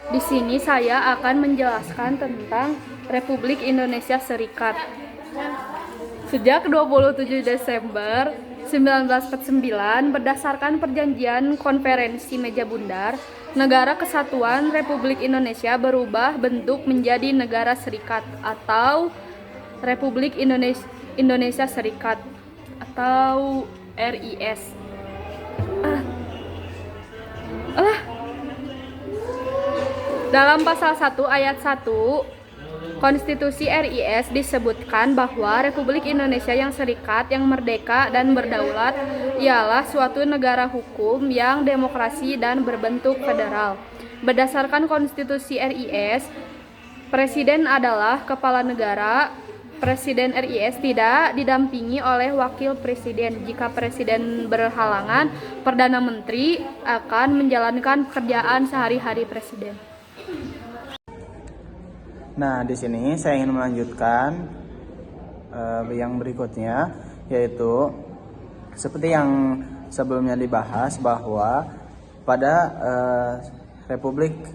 Di sini saya akan menjelaskan tentang Republik Indonesia Serikat. Sejak 27 Desember 1949, berdasarkan Perjanjian Konferensi Meja Bundar, Negara Kesatuan Republik Indonesia berubah bentuk menjadi Negara Serikat atau Republik Indonesia Serikat atau RIS. Dalam pasal 1 ayat 1 Konstitusi RIS disebutkan bahwa Republik Indonesia yang serikat, yang merdeka dan berdaulat ialah suatu negara hukum yang demokrasi dan berbentuk federal. Berdasarkan Konstitusi RIS, Presiden adalah kepala negara. Presiden RIS tidak didampingi oleh wakil presiden. Jika presiden berhalangan, Perdana Menteri akan menjalankan pekerjaan sehari-hari presiden. Nah, di sini saya ingin melanjutkan yang berikutnya, yaitu seperti yang sebelumnya dibahas bahwa pada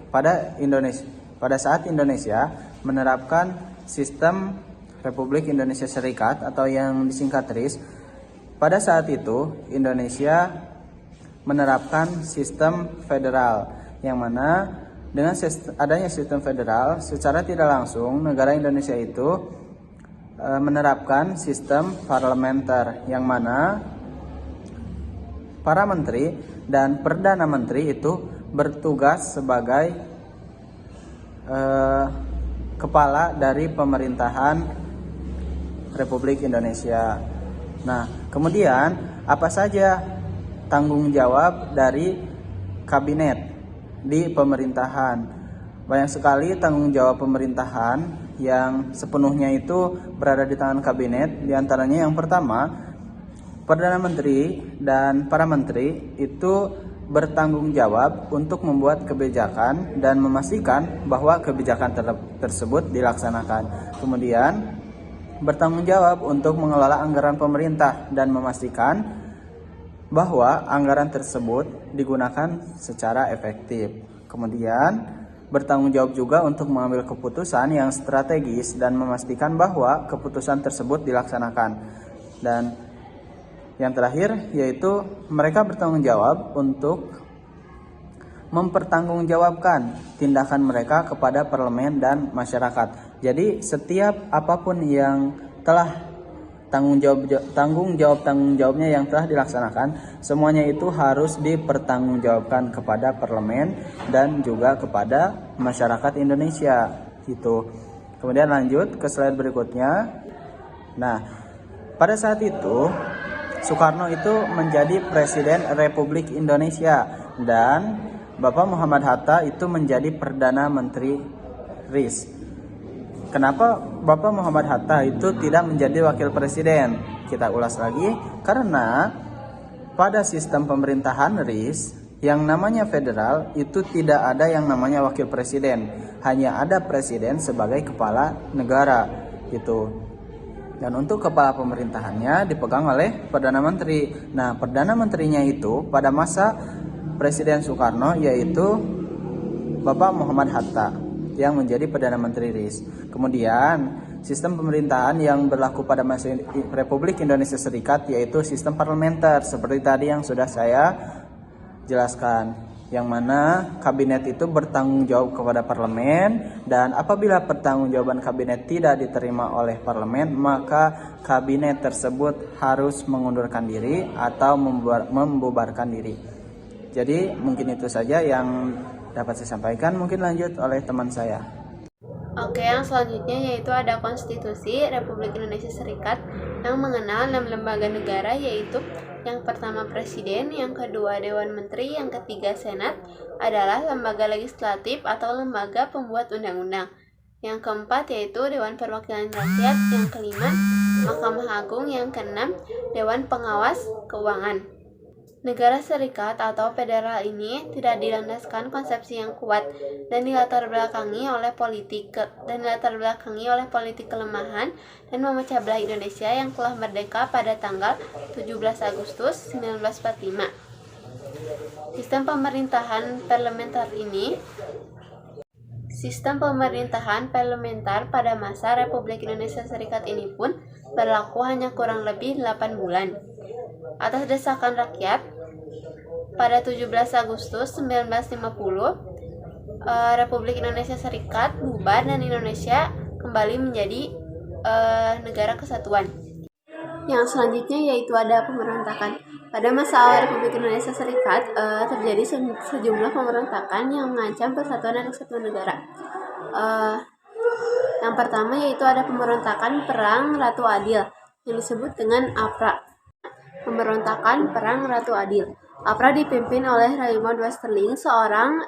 pada saat Indonesia menerapkan sistem Republik Indonesia Serikat atau yang disingkat RIS, pada saat itu Indonesia menerapkan sistem federal, yang mana dengan adanya sistem federal, secara tidak langsung negara Indonesia itu menerapkan sistem parlementer, yang mana para menteri dan perdana menteri itu bertugas sebagai kepala dari pemerintahan Republik Indonesia. Nah, kemudian apa saja tanggung jawab dari kabinet di pemerintahan? Banyak sekali tanggung jawab pemerintahan yang sepenuhnya itu berada di tangan kabinet. Di antaranya yang pertama, Perdana Menteri dan para menteri itu bertanggung jawab untuk membuat kebijakan dan memastikan bahwa kebijakan tersebut dilaksanakan. Kemudian bertanggung jawab untuk mengelola anggaran pemerintah dan memastikan bahwa anggaran tersebut digunakan secara efektif. Kemudian bertanggung jawab juga untuk mengambil keputusan yang strategis dan memastikan bahwa keputusan tersebut dilaksanakan. Dan yang terakhir yaitu mereka bertanggung jawab untuk mempertanggungjawabkan tindakan mereka kepada parlemen dan masyarakat. Jadi setiap apapun yang telah tanggung jawabnya yang telah dilaksanakan, semuanya itu harus dipertanggungjawabkan kepada parlemen dan juga kepada masyarakat Indonesia gitu. Kemudian lanjut ke slide berikutnya. Nah, pada saat itu Soekarno itu menjadi Presiden Republik Indonesia dan Bapak Muhammad Hatta itu menjadi Perdana Menteri RIS. Kenapa Bapak Muhammad Hatta itu tidak menjadi wakil presiden? Kita ulas lagi, karena pada sistem pemerintahan RIS yang namanya federal itu tidak ada yang namanya wakil presiden, hanya ada presiden sebagai kepala negara gitu. Dan untuk kepala pemerintahannya dipegang oleh Perdana Menteri. Nah, Perdana Menterinya itu pada masa Presiden Soekarno yaitu Bapak Muhammad Hatta yang menjadi Perdana Menteri RIS. Kemudian sistem pemerintahan yang berlaku pada masa Republik Indonesia Serikat yaitu sistem parlementer seperti tadi yang sudah saya jelaskan, yang mana kabinet itu bertanggung jawab kepada parlemen, dan apabila pertanggungjawaban kabinet tidak diterima oleh parlemen, maka kabinet tersebut harus mengundurkan diri atau membubarkan diri. Jadi mungkin itu saja yang dapat saya sampaikan. Mungkin lanjut oleh teman saya. Oke, yang selanjutnya yaitu ada Konstitusi Republik Indonesia Serikat yang mengenal 6 lembaga negara, yaitu yang pertama Presiden, yang kedua Dewan Menteri, yang ketiga Senat adalah lembaga legislatif atau lembaga pembuat undang-undang. Yang keempat yaitu Dewan Perwakilan Rakyat, yang kelima Mahkamah Agung, yang keenam Dewan Pengawas Keuangan. Negara serikat atau federal ini tidak dilandaskan konsepsi yang kuat dan dilatar belakangi oleh politik kelemahan dan memecah belah Indonesia yang telah merdeka pada tanggal 17 Agustus 1945. Sistem pemerintahan parlementer ini Sistem pemerintahan parlementer pada masa Republik Indonesia Serikat ini pun berlaku hanya kurang lebih 8 bulan. Atas desakan rakyat, pada 17 Agustus 1950, Republik Indonesia Serikat bubar dan Indonesia kembali menjadi negara kesatuan. Yang selanjutnya yaitu ada pemberontakan. Pada masa awal Republik Indonesia Serikat terjadi sejumlah pemberontakan yang mengancam persatuan dan kesatuan negara. Yang pertama yaitu ada pemberontakan Perang Ratu Adil yang disebut dengan APRA. Pemberontakan Perang Ratu Adil. APRA dipimpin oleh Raymond Westerling, seorang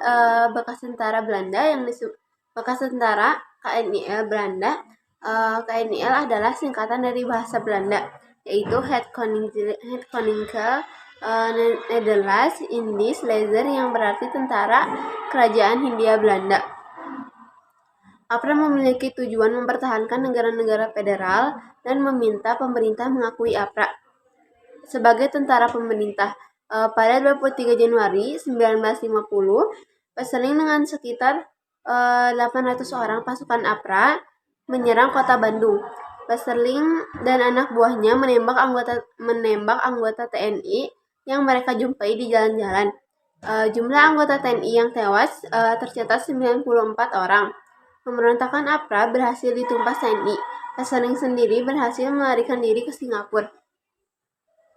bekas tentara Belanda bekas tentara KNIL Belanda. KNIL adalah singkatan dari bahasa Belanda, yaitu Het Koninklijke Nederlands Indisch Leger, yang berarti tentara kerajaan Hindia Belanda. APRA memiliki tujuan mempertahankan negara-negara federal dan meminta pemerintah mengakui APRA sebagai tentara pemerintah. Pada 23 Januari 1950, Westerling dengan sekitar 800 orang pasukan APRA menyerang kota Bandung. Westerling dan anak buahnya menembak anggota TNI yang mereka jumpai di jalan-jalan. Jumlah anggota TNI yang tewas tercatat 94 orang. Pemberontakan APRA berhasil ditumpas TNI. Westerling sendiri berhasil melarikan diri ke Singapura.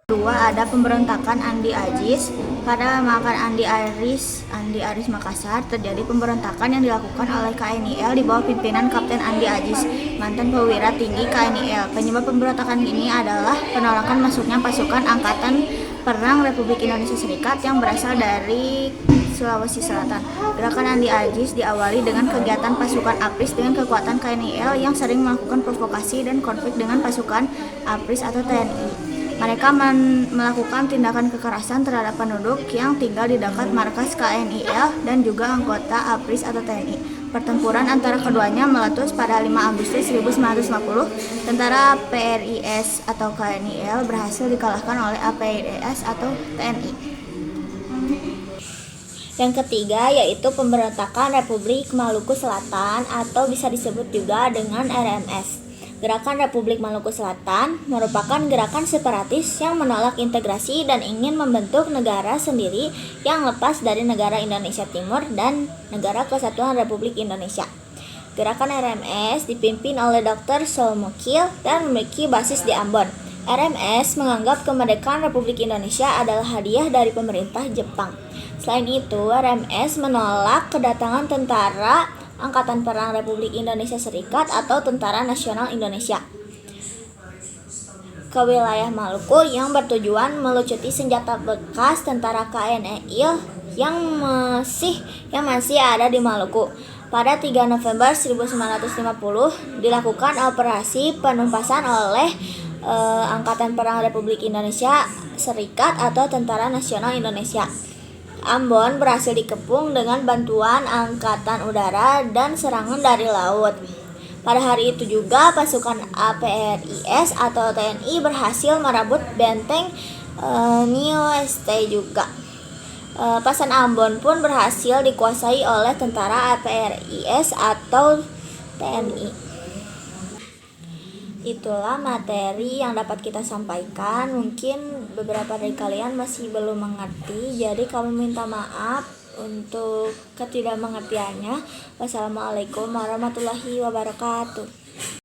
Kedua ada pemberontakan Andi Agis. Pada makan Andi Aris Makassar terjadi pemberontakan yang dilakukan oleh KNIL di bawah pimpinan Kapten Andi Agis, mantan perwira tinggi KNIL. Penyebab pemberontakan ini adalah penolakan masuknya pasukan Angkatan Perang Republik Indonesia Serikat yang berasal dari Sulawesi Selatan. Gerakan Andi Agis diawali dengan kegiatan pasukan APRIS dengan kekuatan KNIL yang sering melakukan provokasi dan konflik dengan pasukan APRIS atau TNI. Mereka melakukan tindakan kekerasan terhadap penduduk yang tinggal di dekat markas KNIL dan juga anggota APRIS atau TNI. Pertempuran antara keduanya meletus pada 5 Agustus 1950. Tentara PRIS atau KNIL berhasil dikalahkan oleh APRIS atau TNI. Yang ketiga yaitu pemberontakan Republik Maluku Selatan atau bisa disebut juga dengan RMS. Gerakan Republik Maluku Selatan merupakan gerakan separatis yang menolak integrasi dan ingin membentuk negara sendiri yang lepas dari negara Indonesia Timur dan Negara Kesatuan Republik Indonesia. Gerakan RMS dipimpin oleh Dr. Solmukil dan memiliki basis di Ambon. RMS menganggap kemerdekaan Republik Indonesia adalah hadiah dari pemerintah Jepang. Selain itu, RMS menolak kedatangan tentara Angkatan Perang Republik Indonesia Serikat atau Tentara Nasional Indonesia ke wilayah Maluku yang bertujuan melucuti senjata bekas tentara KNIL yang masih ada di Maluku. Pada 3 November 1950 dilakukan operasi penumpasan oleh Angkatan Perang Republik Indonesia Serikat atau Tentara Nasional Indonesia. Ambon berhasil dikepung dengan bantuan Angkatan Udara dan serangan dari laut. Pada hari itu juga pasukan APRIS atau TNI berhasil merebut benteng Nio St juga. Pasan Ambon pun berhasil dikuasai oleh tentara APRIS atau TNI. Itulah materi yang dapat kita sampaikan. Mungkin beberapa dari kalian masih belum mengerti, jadi kami minta maaf untuk ketidakmengertiannya. Wassalamualaikum warahmatullahi wabarakatuh.